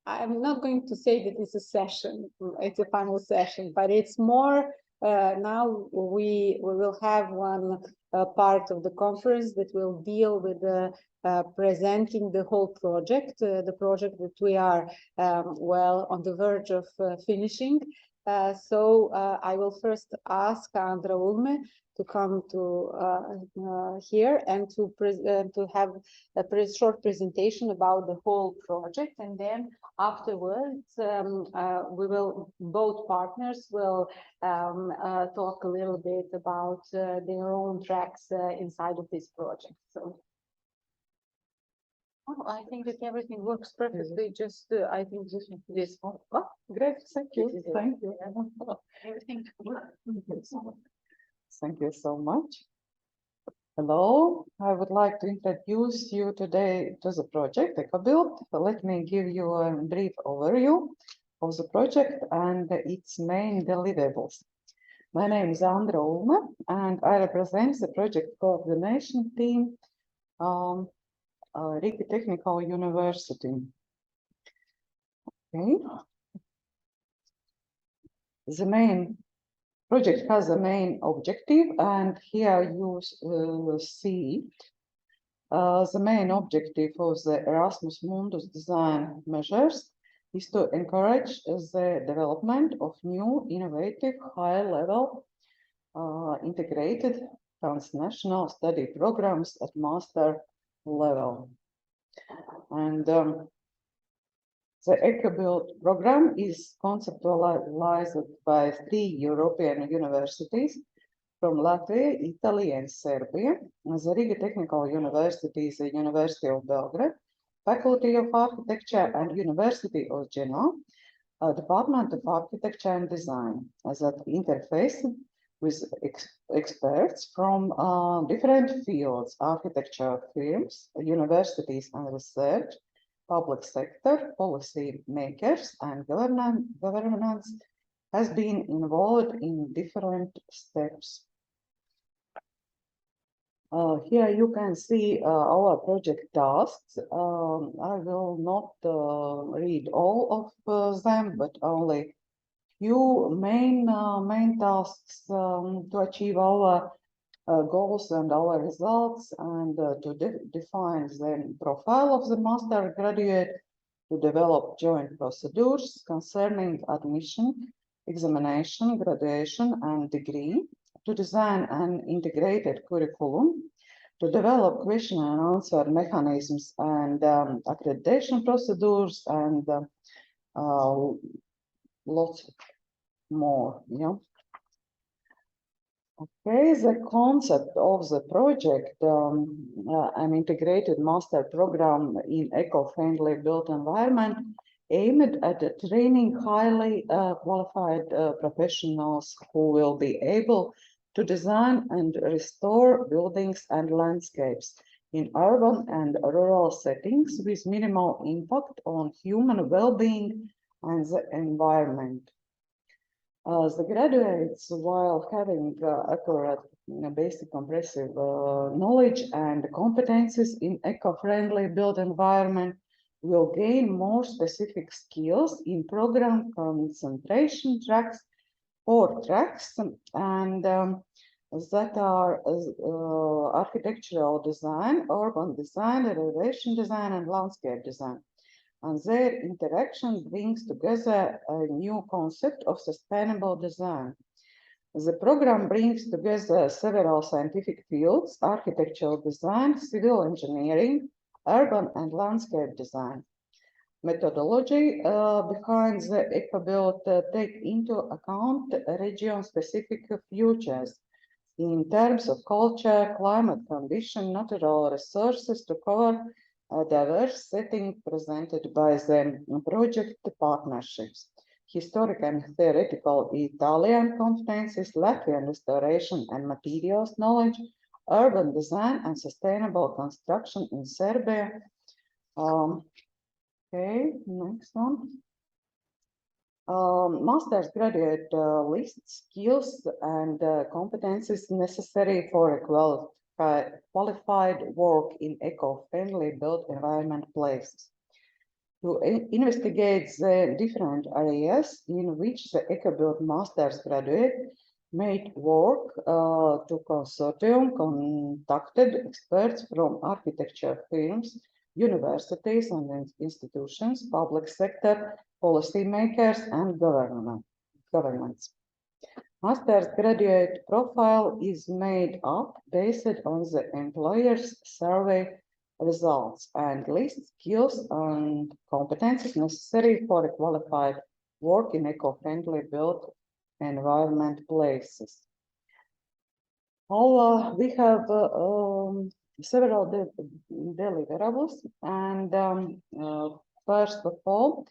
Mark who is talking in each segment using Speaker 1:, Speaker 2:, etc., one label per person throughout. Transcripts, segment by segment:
Speaker 1: I'm not going to say that it's a session, it's a panel session, but it's more, now we will have one part of the conference that will deal with presenting the whole project, the project that we are well on the verge of finishing. So I will first ask Andra Ulme to come to here and to have a short presentation about the whole project, and then afterwards both partners will talk a little bit about their own tracks inside of this project. So I think that everything works perfectly. Just I think this one. Oh, great, thank you. Thank you. Everything works.
Speaker 2: Thank you so much. Hello, I would like to introduce you today to the project ECOBUILT. Let me give you a brief overview of the project and its main deliverables. My name is Andra Ulme, and I represent the project coordination team, Riga Technical University. Okay. The main project has a main objective, and here you see it. The main objective of the Erasmus Mundus design measures is to encourage the development of new, innovative, high-level, integrated transnational study programs at master level. And the ECOBUILT program is conceptualized by 3 European universities from Latvia, Italy, and Serbia. The Riga Technical University is a University of Belgrade, Faculty of Architecture, and University of Genoa, Department of Architecture and Design, that interface with experts from different fields, architecture firms, universities and research, public sector, policy makers, and governance has been involved in different steps. Here you can see our project tasks. I will not read all of them, but only few main tasks to achieve our goals and our results, and to define the profile of the master graduate, to develop joint procedures concerning admission, examination, graduation, and degree, to design an integrated curriculum, to develop question and answer mechanisms and accreditation procedures, and lots more. Yeah. Okay, the concept of the project, an integrated master program in eco-friendly built environment, aimed at training highly qualified professionals who will be able to design and restore buildings and landscapes in urban and rural settings with minimal impact on human well-being and the environment. The graduates, while having accurate basic comprehensive knowledge and competencies in eco-friendly built environment, will gain more specific skills in program concentration tracks, 4 tracks, and that are architectural design, urban design, elevation design, and landscape design. And their interaction brings together a new concept of sustainable design. The program brings together several scientific fields: architectural design, civil engineering, urban and landscape design. Methodology behind the ECOBUILT take into account region-specific futures in terms of culture, climate condition, natural resources to cover a diverse setting presented by the project partnerships, historic and theoretical Italian competencies, Latvian restoration and materials knowledge, urban design and sustainable construction in Serbia. Okay, next one. Master's graduate lists skills and competencies necessary for a qualified work in eco-friendly built environment places. to investigate the different areas in which the ECOBUILT master's graduate made work. To consortium contacted experts from architecture firms, universities and institutions, public sector, policymakers and governments. Master's graduate profile is made up based on the employer's survey results and lists skills and competencies necessary for a qualified work in eco-friendly built environment places. We have several deliverables, and first of all,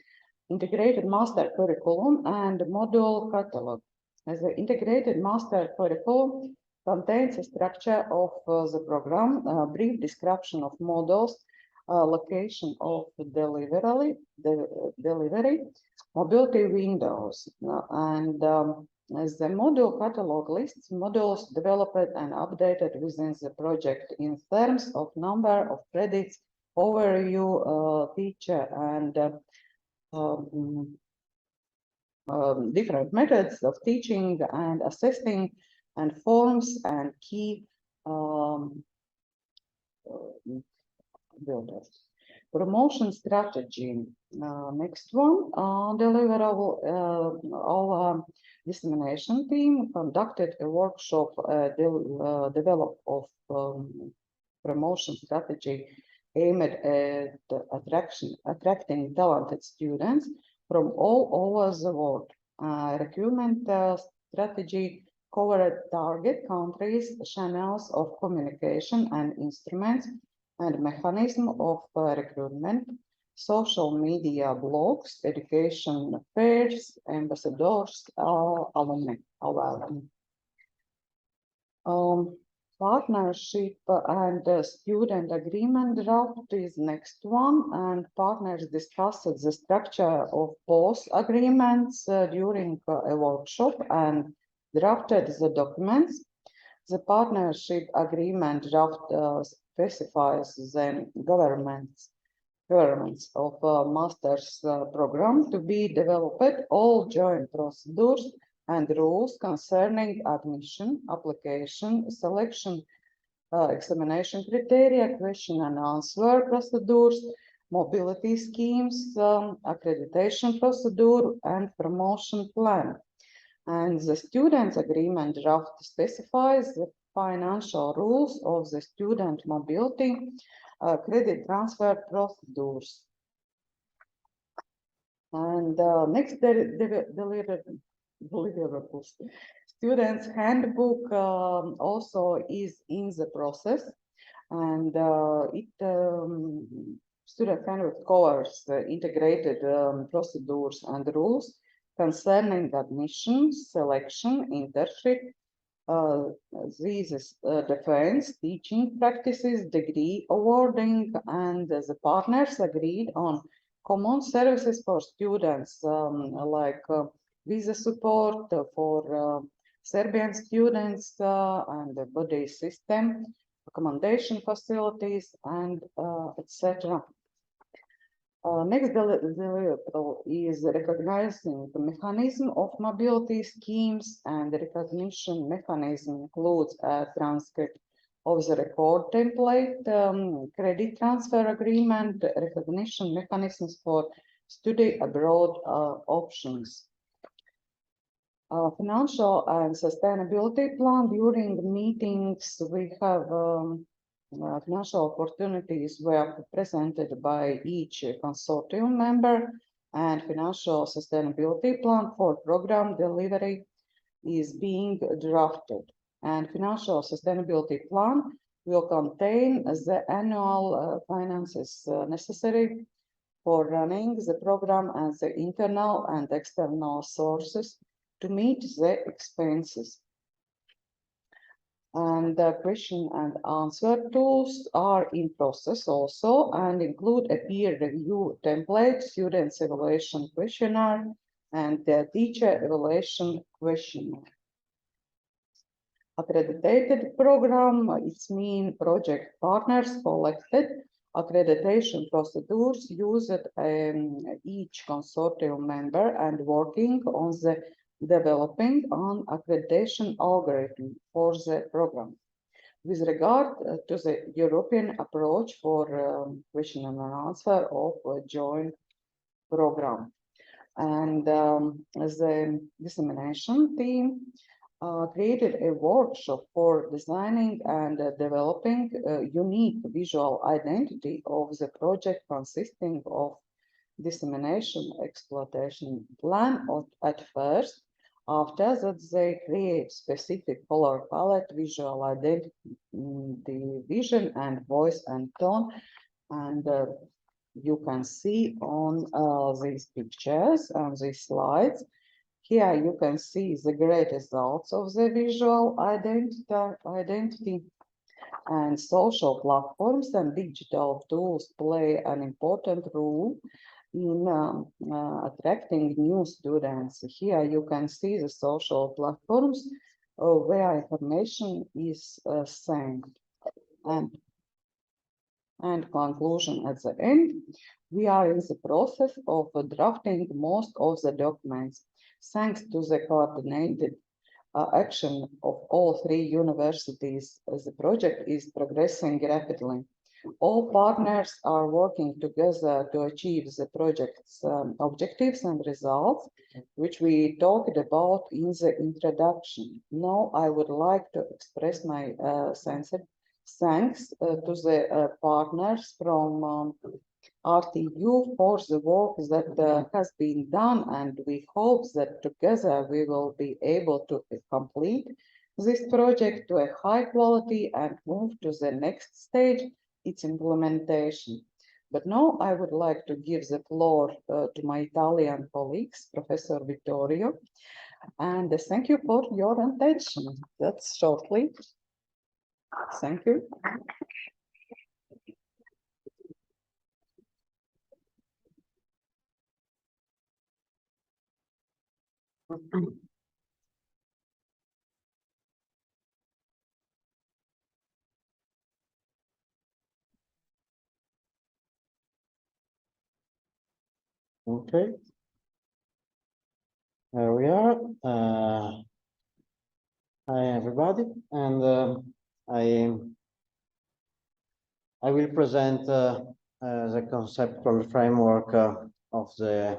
Speaker 2: integrated master curriculum and module catalog. As the integrated master curriculum contains a structure of the program, a brief description of modules, location of delivery, mobility windows, and as the module catalog lists modules developed and updated within the project in terms of number of credits, overview, teacher, and different methods of teaching and assessing, and forms and key builders. Promotion strategy. Next one, deliverable. Our dissemination team conducted a workshop develop of promotion strategy aimed at attracting talented students from all over the world. Recruitment strategy covered target countries, channels of communication and instruments and mechanism of recruitment, social media blogs, education fairs, ambassadors, alumni. Partnership and student agreement draft is next one, and partners discussed the structure of both agreements during a workshop and drafted the documents. The partnership agreement draft specifies the governments of master's program to be developed all joint procedures and rules concerning admission, application, selection, examination criteria, question and answer procedures, mobility schemes, accreditation procedure, and promotion plan. And the students' agreement draft specifies the financial rules of the student mobility credit transfer procedures. And next deliverables. Students' handbook also is in the process, and student handbook covers integrated procedures and rules concerning admission, selection, internship, thesis defense, teaching practices, degree awarding, and the partners agreed on common services for students like visa support for Serbian students and the body system, accommodation facilities, and etc. Next deliverable is recognizing the mechanism of mobility schemes, and the recognition mechanism includes a transcript of the record template, credit transfer agreement, recognition mechanisms for study abroad options. Financial and sustainability plan. During meetings, we have financial opportunities were presented by each consortium member, and financial sustainability plan for program delivery is being drafted. And financial sustainability plan will contain the annual finances necessary for running the program and the internal and external sources to meet the expenses. And the question and answer tools are in process also, and include a peer review template, students evaluation questionnaire, and the teacher evaluation questionnaire. Accredited program, its mean project partners collected accreditation procedures used each consortium member and working on the developing an accreditation algorithm for the program. With regard to the European approach for question and answer of a joint program. And the dissemination team created a workshop for designing and developing a unique visual identity of the project consisting of dissemination exploitation plan at first. After that, they create specific color palette, visual identity, the vision and voice and tone. And you can see on these pictures, on these slides, here you can see the great results of the visual identity, and social platforms and digital tools play an important role in attracting new students. Here you can see the social platforms where information is sent. And conclusion at the end, we are in the process of drafting most of the documents. Thanks to the coordinated action of all three universities, the project is progressing rapidly. All partners are working together to achieve the project's objectives and results, which we talked about in the introduction. Now I would like to express my thanks to the partners from RTU for the work that has been done, and we hope that together we will be able to complete this project to a high quality and move to the next stage, its implementation. But now I would like to give the floor to my Italian colleagues, Professor Vittorio, and thank you for your attention. That's shortly. Thank you.
Speaker 3: Okay. There we are. Hi everybody, and I will present the conceptual framework of the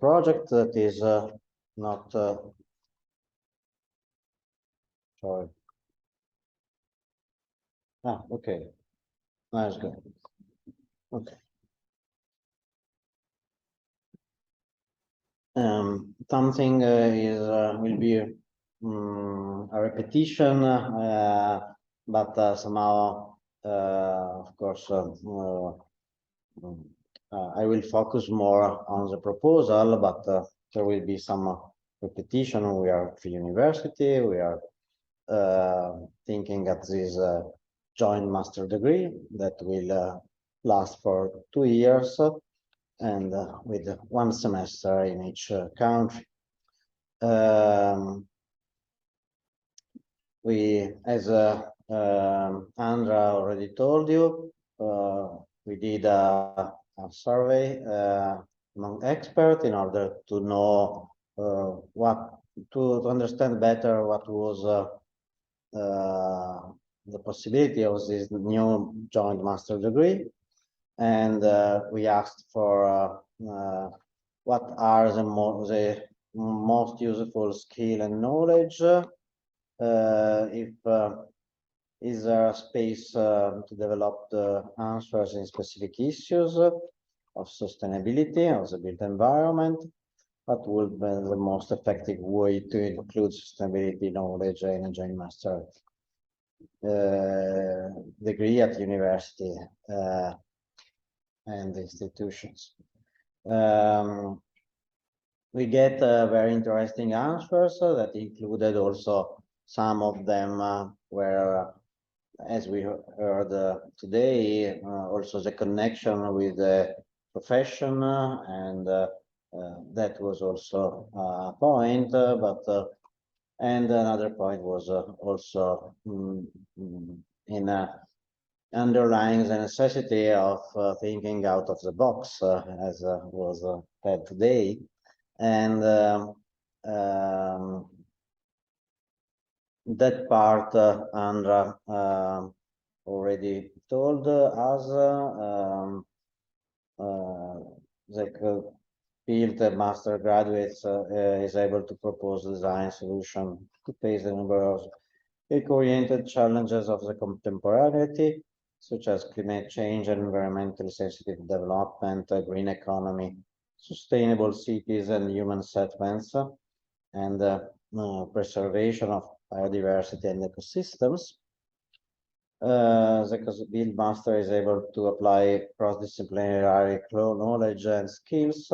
Speaker 3: project that is not sorry. Okay. Nice, good. Okay. Something will be a repetition, but somehow, of course, I will focus more on the proposal, but there will be some repetition. We are at the university. We are thinking at this joint master degree that will last for 2 years and with 1 semester in each country. We, as Andra already told you, we did a survey among experts in order to know to understand better what was the possibility of this new joint master degree, and we asked for what are the most useful skill and knowledge. Is there a space to develop the answers in specific issues of sustainability of the built environment? What would be the most effective way to include sustainability knowledge in a joint master degree at university and institutions? We get very interesting answers that included also some of them were, as we heard today, also the connection with the profession, and that was also a point, and another point was also in underlying the necessity of thinking out of the box, as was said today. And that part Andra already told us. The field master graduates is able to propose design solution to face the number of eco-oriented challenges of the contemporaneity, such as climate change and environmentally sensitive development, green economy, sustainable cities and human settlements, and preservation of biodiversity and ecosystems. The ECOBUILT master is able to apply cross-disciplinary knowledge and skills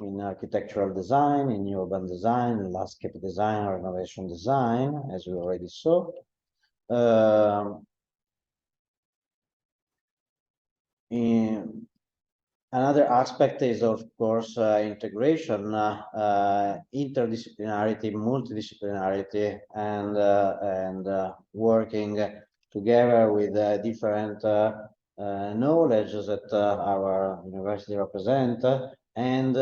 Speaker 3: in architectural design, in urban design, landscape design, renovation design, as we already saw. Another aspect is, of course, integration, interdisciplinarity, multidisciplinarity, and working together with different knowledge that our university represent, and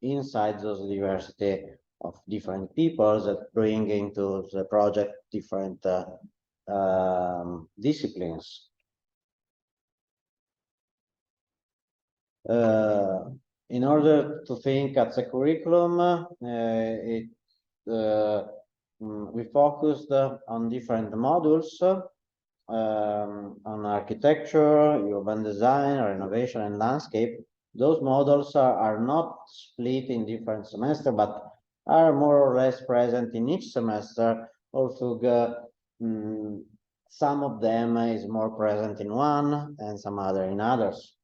Speaker 3: inside those diversity of different people that bring into the project different disciplines. In order to think at the curriculum, we focused on different modules, on architecture, urban design, renovation, and landscape. Those models are not split in different semesters, but are more or less present in each semester. Also, some of them is more present in one and some other in others.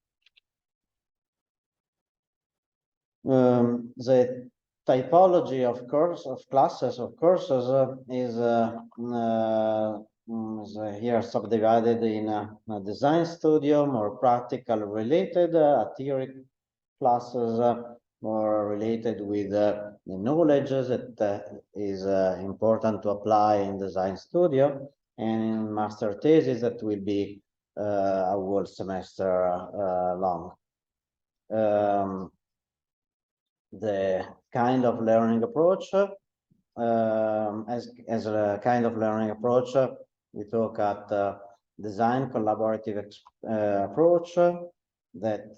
Speaker 3: The typology of classes of courses is here subdivided in a design studio, more practical related, theory classes more related with the knowledge that is important to apply in design studio, and in master thesis that will be a whole semester long. The kind of learning approach, as a kind of learning approach, we talk at design collaborative approach that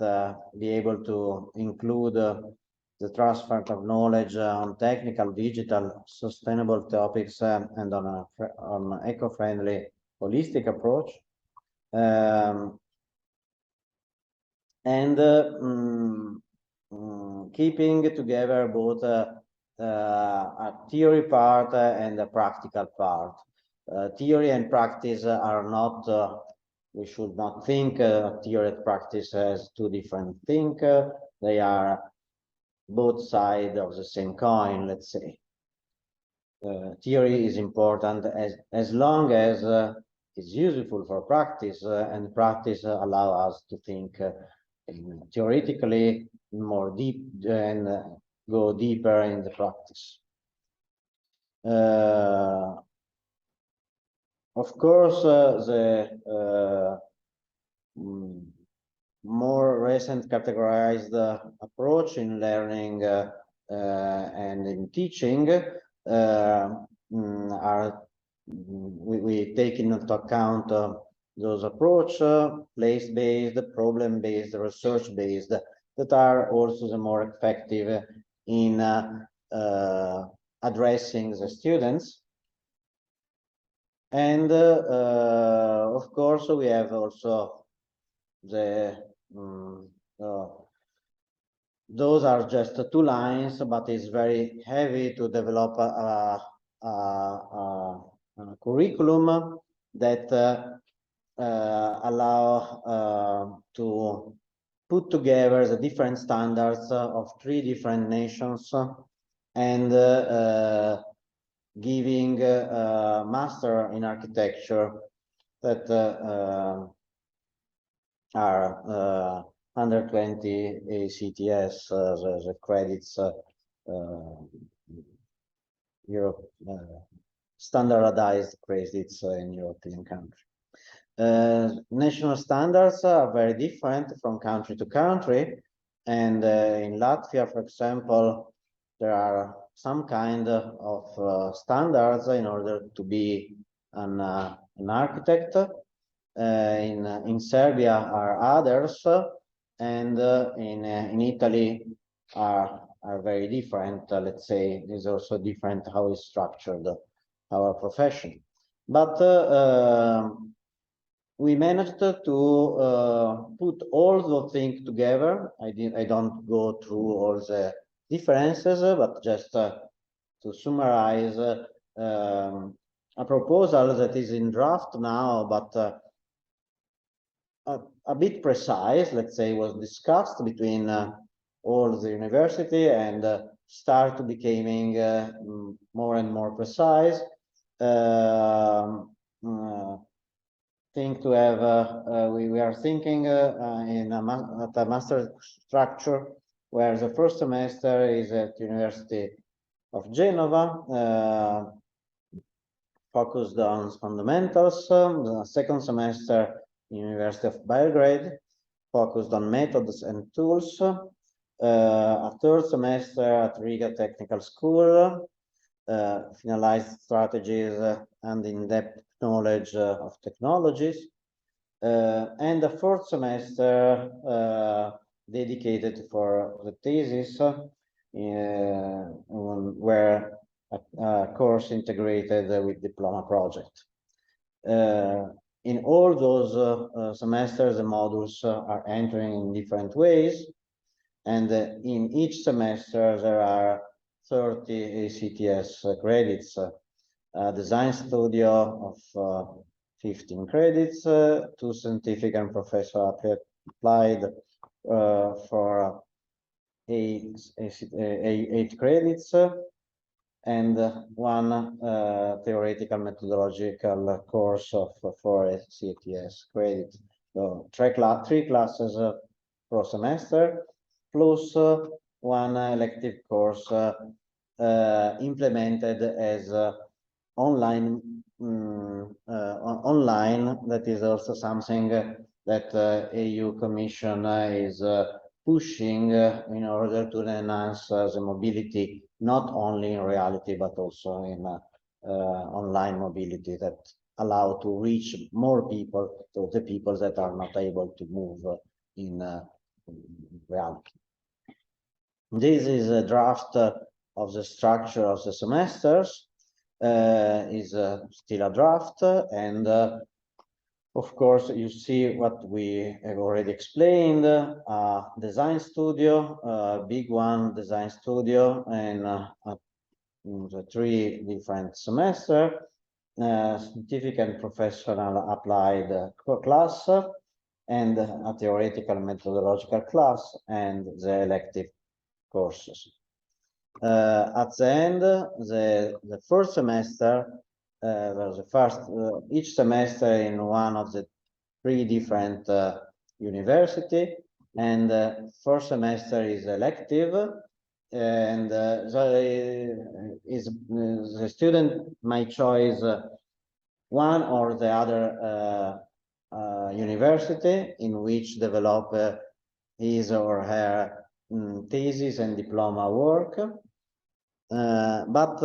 Speaker 3: be able to include the transfer of knowledge on technical, digital, sustainable topics, and on eco-friendly, holistic approach. Keeping together both a theory part and a practical part. Theory and practice are not, we should not think theory and practice as two different things. They are both sides of the same coin, let's say. Theory is important as long as it's useful for practice, and practice allow us to think theoretically more deep and go deeper in the practice. Of course, the more recent categorized approach in learning and in teaching we take into account those approach, place-based, problem-based, research-based, that are also the more effective in addressing the students. And of course, we have also the those are just 2 lines, but it's very heavy to develop a curriculum that allow to put together the different standards of 3 different nations, and giving a master in architecture that are 120 ACTS, the credits, Europe, standardized credits in European countries. National standards are very different from country to country, and in Latvia, for example, there are some kind of standards in order to be an architect. In Serbia are others, and in Italy are very different. Let's say is also different how is structured our profession, but we managed to put all the things together. I don't go through all the differences, but just to summarize a proposal that is in draft now, but a bit precise, let's say, was discussed between all the university and start becoming more and more precise. Think to have we are thinking at a master structure where the first semester is at University of Genova, focused on fundamentals. The second semester, University of Belgrade, focused on methods and tools. A third semester at Riga Technical School, finalized strategies and in-depth knowledge of technologies. And the fourth semester dedicated for the thesis, where a course integrated with diploma project. In all those semesters, the modules are entering in different ways, and in each semester there are 30 ACTS credits, design studio of 15 credits, 2 scientific and professional applied for 8 credits, and 1 theoretical methodological course of 4 ACTS credits. So 3 classes per semester, plus 1 elective course implemented as online. That is also something that EU Commission is pushing in order to enhance the mobility, not only in reality but also in online mobility, that allow to reach more people, to the people that are not able to move in reality. This is a draft of the structure of the semesters. Is still a draft, and of course you see what we have already explained. Design studio, big one, design studio, and the 3 different semesters, scientific and professional applied class, and a theoretical methodological class, and the elective courses. At the end, the first semester, each semester in one of the 3 different university, and first semester is elective, and the student might choose one or the other university in which develop his or her thesis and diploma work. But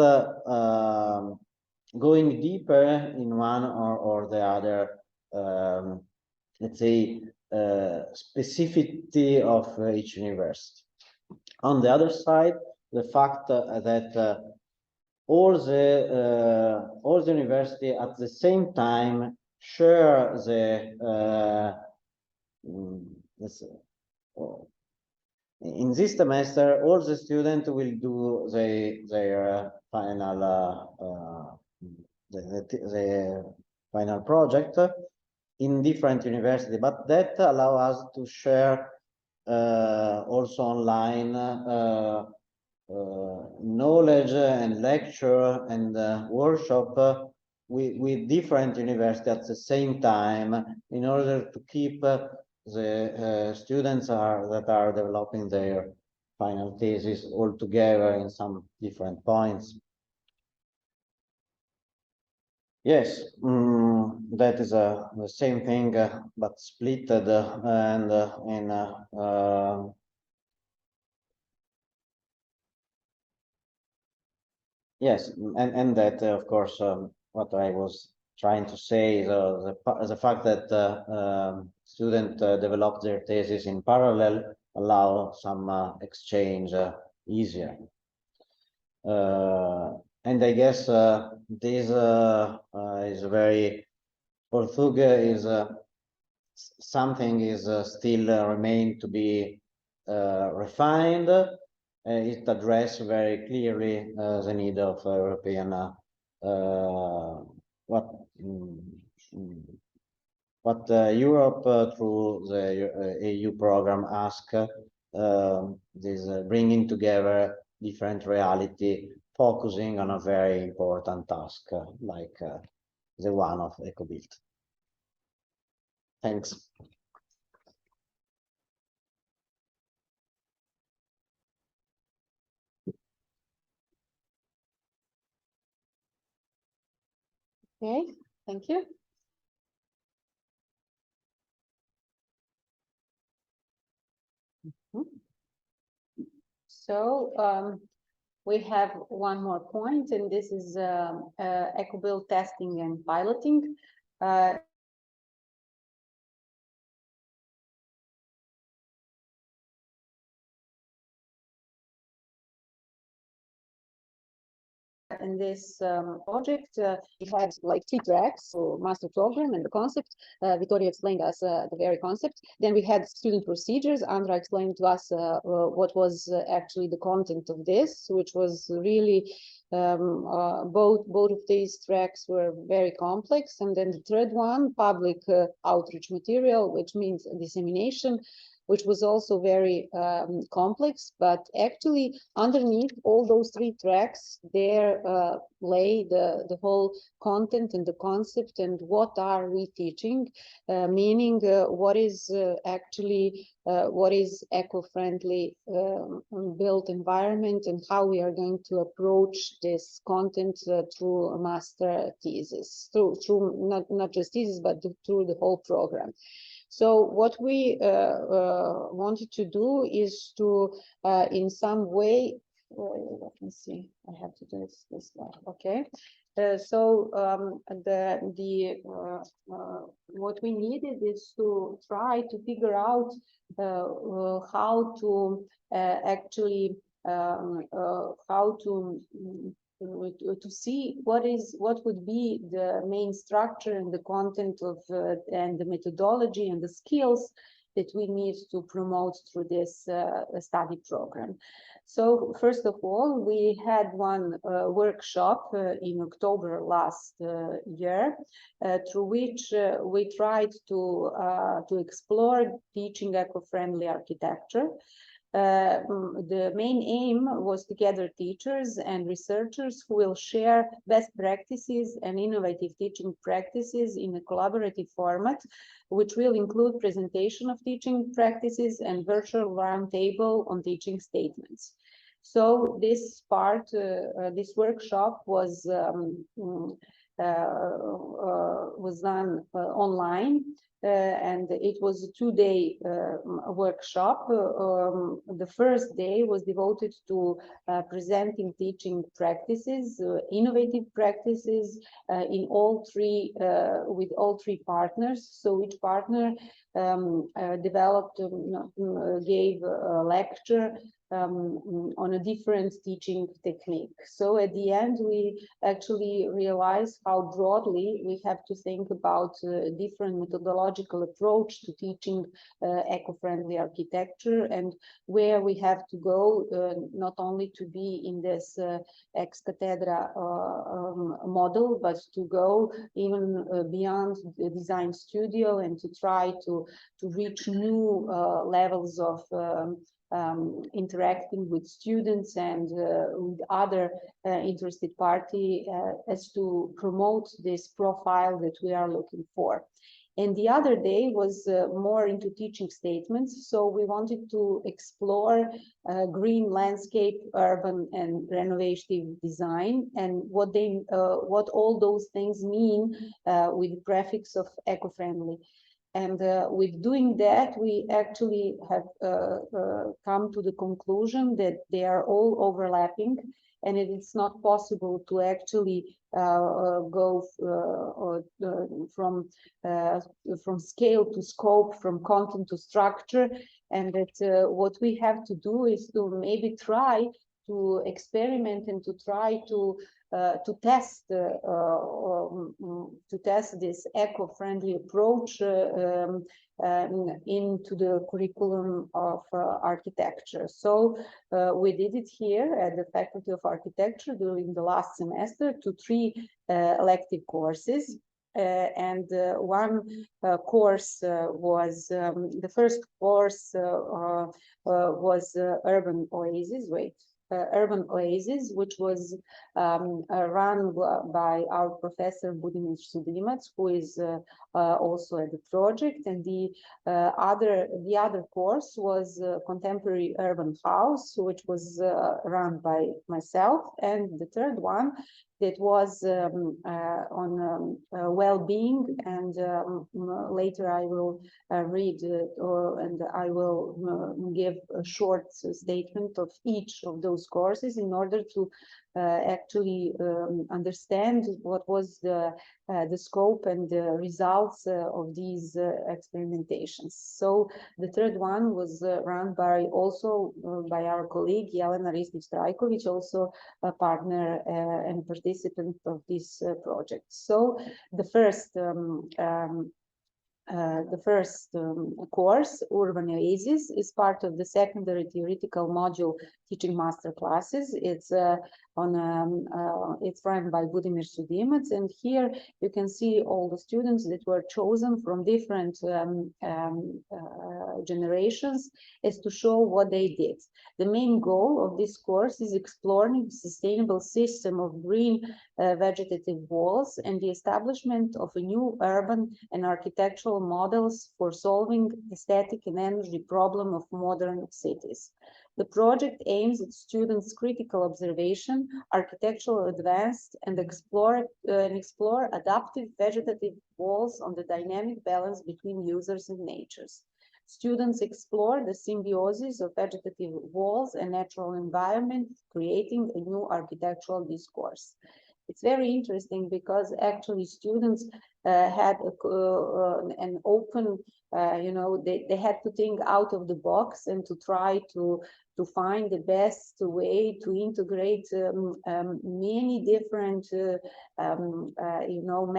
Speaker 3: going deeper in one or the other, let's say, specificity of each university. On the other side, the fact that all the university at the same time share the in this semester, all the students will do their final the final project in different universities, but that allow us to share also online knowledge and lecture and workshop with different universities at the same time, in order to keep the students that are developing their final thesis all together in some different points. Yes, that is the same thing, but split and in yes, and that of course what I was trying to say is the fact that students develop their thesis in parallel allow some exchange easier. And I guess this is very Portugal is something is still remain to be refined. It addresses very clearly the need of European what what Europe through the EU program ask this bringing together different reality, focusing on a very important task like the one of ECOBUILT. Thanks.
Speaker 1: Okay, thank you. So we have one more point, and this is ECOBUILT testing and piloting. In this project, we had like 3 tracks, so master program and the concept. Vittoria explained us the very concept. Then we had student procedures. Andra explained to us what was actually the content of this, which was really both of these tracks were very complex. And then the third one, public outreach material, which means dissemination, which was also very complex, but actually underneath all those 3 tracks, there lay the whole content and the concept and what are we teaching, meaning what is actually what is eco-friendly built environment and how we are going to approach this content through a master thesis, through not just thesis, but through the whole program. So what we wanted to do is to, in some way, let me see, I have to do this way, okay. What we needed is to try to figure out how to actually how to see what would be the main structure and the content of and the methodology and the skills that we need to promote through this study program. So first of all, we had one workshop in October last year, through which we tried to explore teaching eco-friendly architecture. The main aim was to gather teachers and researchers who will share best practices and innovative teaching practices in a collaborative format, which will include presentation of teaching practices and virtual roundtable on teaching statements. So this part, this workshop was done online. And it was a 2-day workshop. The first day was devoted to presenting teaching practices, innovative practices in all 3, with all 3 partners. So each partner developed, gave a lecture on a different teaching technique. So at the end, we actually realized how broadly we have to think about different methodological approach to teaching eco-friendly architecture, and where we have to go, not only to be in this ex cathedra model, but to go even beyond the design studio and to try to reach new levels of interacting with students and with other interested party as to promote this profile that we are looking for. And the other day was more into teaching statements. So we wanted to explore green landscape, urban and renovative design, and what all those things mean with the prefix of eco-friendly. And with doing that, we actually have come to the conclusion that they are all overlapping, and it's not possible to actually go from scale to scope, from content to structure, and that what we have to do is to maybe try to experiment and to try to test this eco-friendly approach into the curriculum of architecture. So we did it here at the Faculty of Architecture during the last semester to 3 elective courses. And one course was, the first course was Urban Oasis, Urban Oasis, which was run by our professor Budimir Sudimac, who is also at the project, and the other course was Contemporary Urban House, which was run by myself, and the third one that was on well-being, and later I will read and I will give a short statement of each of those courses in order to actually understand what was the scope and the results of these experimentations. So the third one was run by by our colleague Jelena Ristic-Strajkovic, also a partner and participant of this project. So the first course, Urban Oasis, is part of the secondary theoretical module teaching master classes. It's it's run by Budimir Sudimac, and here you can see all the students that were chosen from different generations as to show what they did. The main goal of this course is exploring the sustainable system of green vegetative walls and the establishment of a new urban and architectural models for solving aesthetic and energy problem of modern cities. The project aims at students' critical observation, architectural advance, and explore adaptive vegetative walls on the dynamic balance between users and natures. Students explore the symbiosis of vegetative walls and natural environment, creating a new architectural discourse. It's very interesting because actually students had an open, they had to think out of the box and to try to find the best way to integrate many different,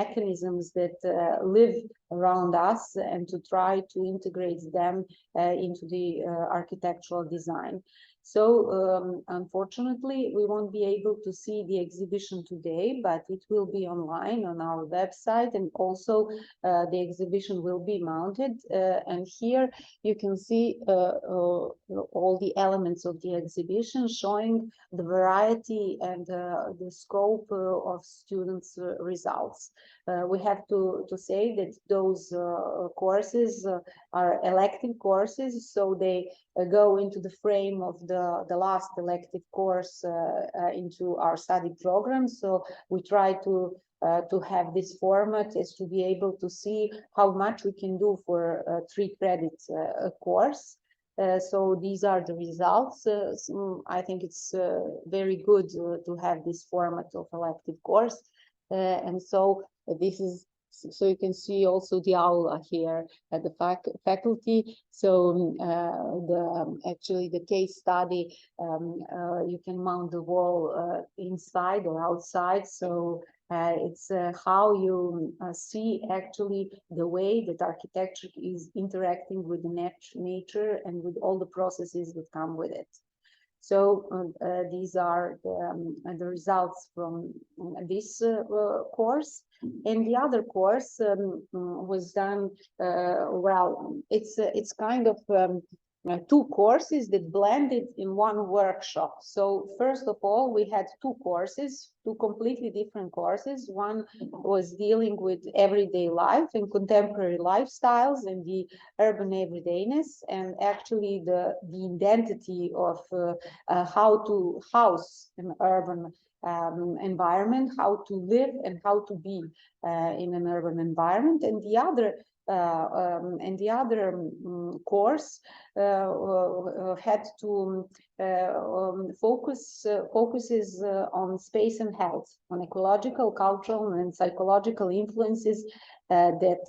Speaker 1: mechanisms that live around us, and to try to integrate them into the architectural design. So unfortunately, we won't be able to see the exhibition today, but it will be online on our website, and also the exhibition will be mounted. And here you can see all the elements of the exhibition, showing the variety and the scope of students' results. We have to say that those courses are elective courses, so they go into the frame of the last elective course into our study program. So we try to have this format is to be able to see how much we can do for a 3 credits course. So these are the results. So I think it's very good to have this format of elective course. And so this is, so you can see also the aula here at the faculty. So actually the case study, you can mount the wall inside or outside. So it's how you see actually the way that architecture is interacting with the nature and with all the processes that come with it. So these are the results from this course. And the other course was done, well, it's kind of two courses that blended in one workshop. So first of all, we had two courses, two completely different courses. One was dealing with everyday life and contemporary lifestyles and the urban everydayness, and actually the identity of how to house an urban environment, how to live and how to be in an urban environment. And the other course had to focuses on space and health, on ecological, cultural, and psychological influences that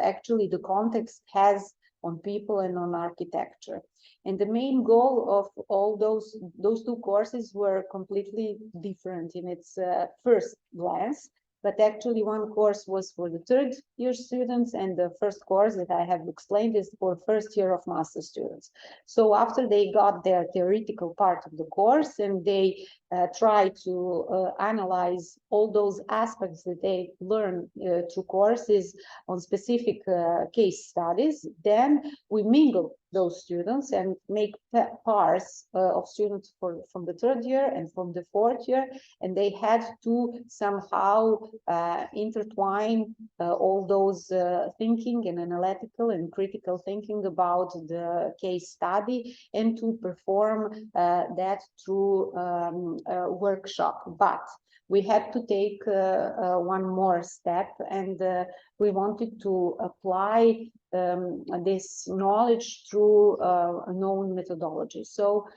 Speaker 1: actually the context has on people and on architecture. And the main goal of all those two courses were completely different in its first glance. But actually one course was for the third year students, and the first course that I have explained is for first year of master students. So after they got their theoretical part of the course and they try to analyze all those aspects that they learn through courses on specific case studies, then we mingle those students and make pairs of students from the third year and from the fourth year, and they had to somehow intertwine all those thinking and analytical and critical thinking about the case study and to perform that through a workshop. But we had to take one more step, and we wanted to apply this knowledge through a known methodology. So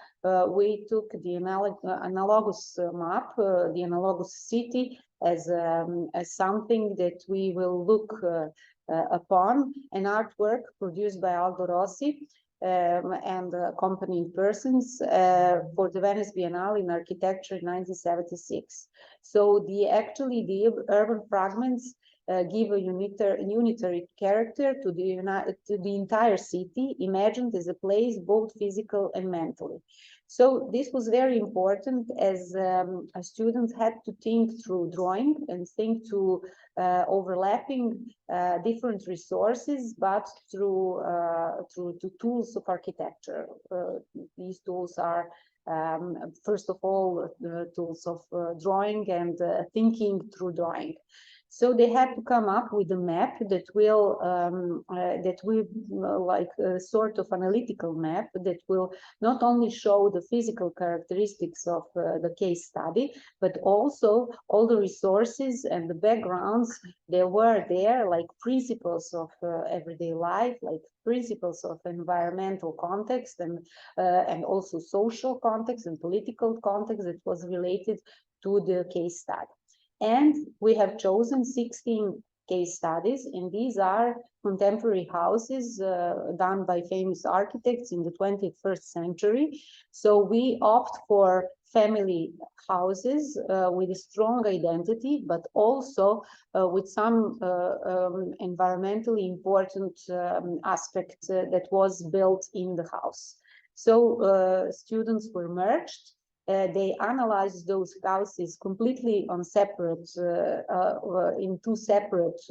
Speaker 1: we took the analogous map, the analogous city, as something that we will look upon, an artwork produced by Aldo Rossi and accompanying persons for the Venice Biennale in Architecture in 1976. So the urban fragments give a unitary character to the entire city, imagined as a place both physical and mentally. So this was very important, as students had to think through drawing and think to overlapping different resources, but through tools of architecture. These tools are first of all the tools of drawing and thinking through drawing. So they had to come up with a map that will like a sort of analytical map that will not only show the physical characteristics of the case study, but also all the resources and the backgrounds that were there, like principles of everyday life, like principles of environmental context and also social context and political context that was related to the case study. And we have chosen 16 case studies, and these are contemporary houses done by famous architects in the 21st century. So we opt for family houses with a strong identity, but also with some environmentally important aspect that was built in the house. So students were merged. They analyzed those houses completely on separate, in two separate,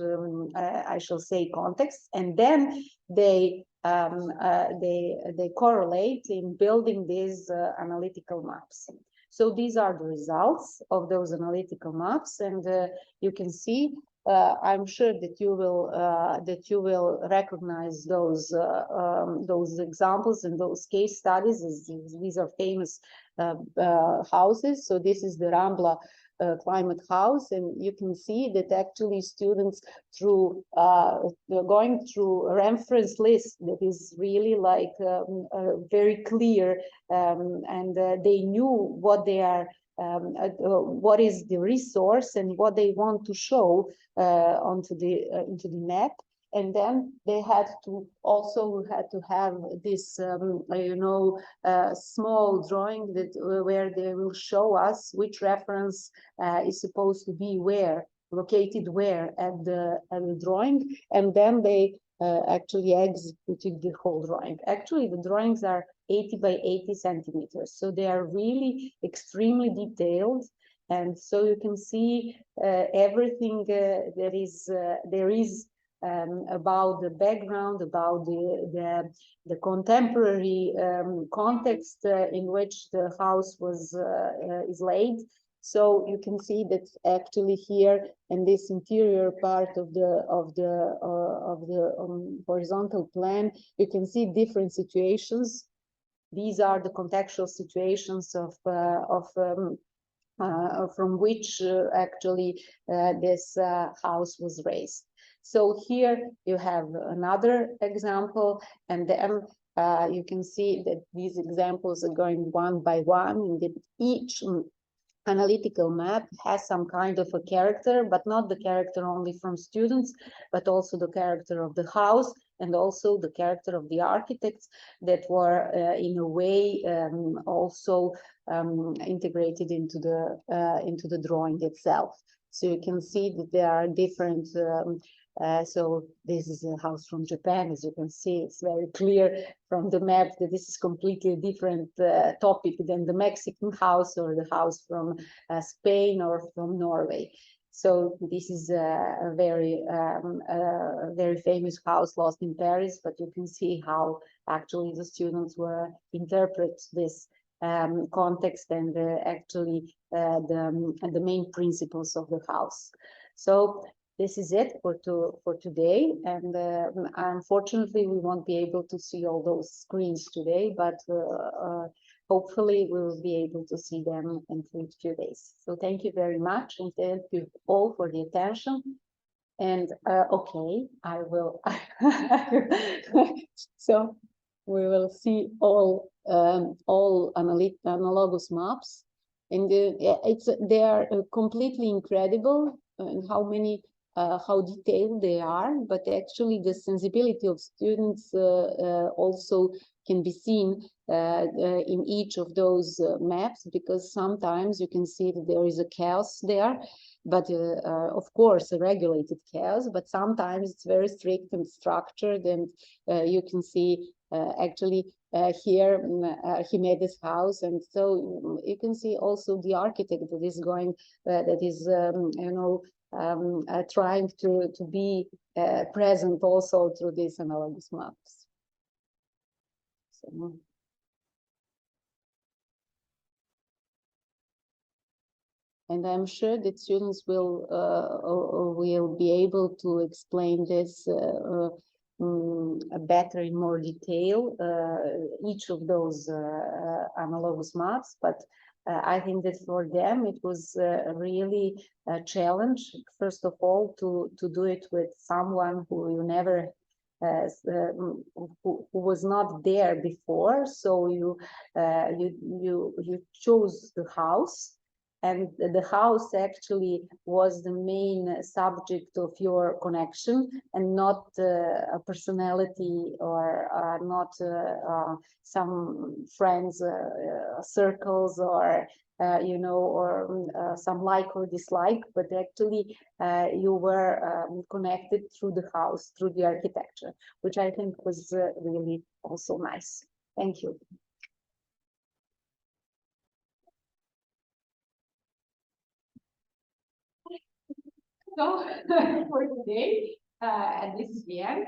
Speaker 1: I shall say, contexts, and then they correlate in building these analytical maps. So these are the results of those analytical maps, and you can see. I'm sure that you will recognize those examples and those case studies, as these are famous houses. So this is the Rambla climate house, and you can see that actually students, through going through a reference list that is really like very clear, and they knew what they are. What is the resource and what they want to show into the map, and then they had to have this small drawing that where they will show us which reference is supposed to be located where at the drawing, and then they actually executed the whole drawing. Actually, the drawings are 80 by 80 centimeters, so they are really extremely detailed, and so you can see everything there is about the background, about the contemporary context in which the house is laid. So you can see that actually here in this interior part of the horizontal plan, you can see different situations. These are the contextual situations from which actually this house was raised. So here you have another example, and then you can see that these examples are going one by one, and that each analytical map has some kind of a character, but not the character only from students, but also the character of the house and also the character of the architects that were in a way also integrated into the drawing itself. So you can see that there are different so this is a house from Japan. As you can see, it's very clear from the map that this is completely different topic than the Mexican house or the house from Spain or from Norway. So this is a very famous house lost in Paris, but you can see how actually the students were interpret this context and actually the main principles of the house. So this is it for today, and unfortunately we won't be able to see all those screens today, but hopefully we will be able to see them in a few days. So thank you very much, and thank you all for the attention. And okay, I will. So we will see all analogous maps, and they are completely incredible in how detailed they are, but actually the sensibility of students also can be seen in each of those maps, because sometimes you can see that there is a chaos there, but of course a regulated chaos, but sometimes it's very strict and structured, and you can see actually here Archimedes' house, and so you can see also the architect that is going, that is you know, trying to be present also through these analogous maps. So, and I'm sure that students will be able to explain this better in more detail, each of those analogous maps, but I think that for them it was really a challenge, first of all, to do it with someone who you never who was not there before. So you chose the house, and the house actually was the main subject of your connection, and not a personality or not some friends circles or you know, or some like or dislike, but actually you were connected through the house, through the architecture, which I think was really also nice. Thank you. So for today, and this is the end.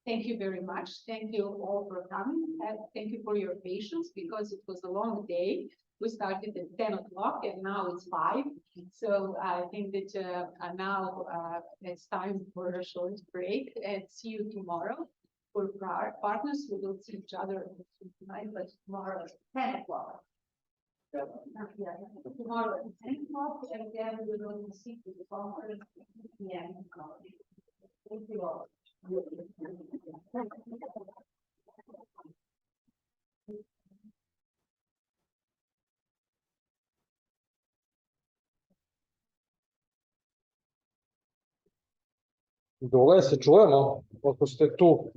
Speaker 1: Thank you very much. Thank you all for coming. Thank you for your patience, because it was a long day. We started at 10 o'clock and now it's 5. So I think that now it's time for a short break, and see you tomorrow. For our partners, we will see each other tonight, but tomorrow at 10 o'clock. So, tomorrow at 10 o'clock, and then we will see the conference at the end. Thank you all.
Speaker 4: Dole se čujemo, ako ste tu.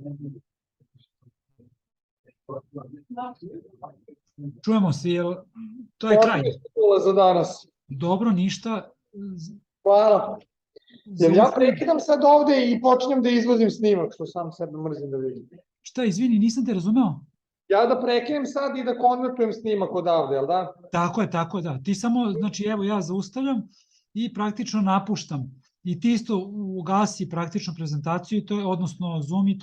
Speaker 5: Čujemo se, jel to je kraj?
Speaker 4: Za danas.
Speaker 5: Dobro, ništa.
Speaker 4: Hvala. Jel ja prekidam sad ovde i počnem da izvozim snimak, što sam sebe mrzim da vidim?
Speaker 5: Šta, izvini, nisam te razumeo?
Speaker 4: Ja da prekinem sad i da konvertujem snimak odavde, jel da?
Speaker 5: Tako je, da. Ti samo, znači, evo ja zaustavljam i praktično napuštam. I ti isto ugasi praktično prezentaciju, i to je, odnosno Zoom, i to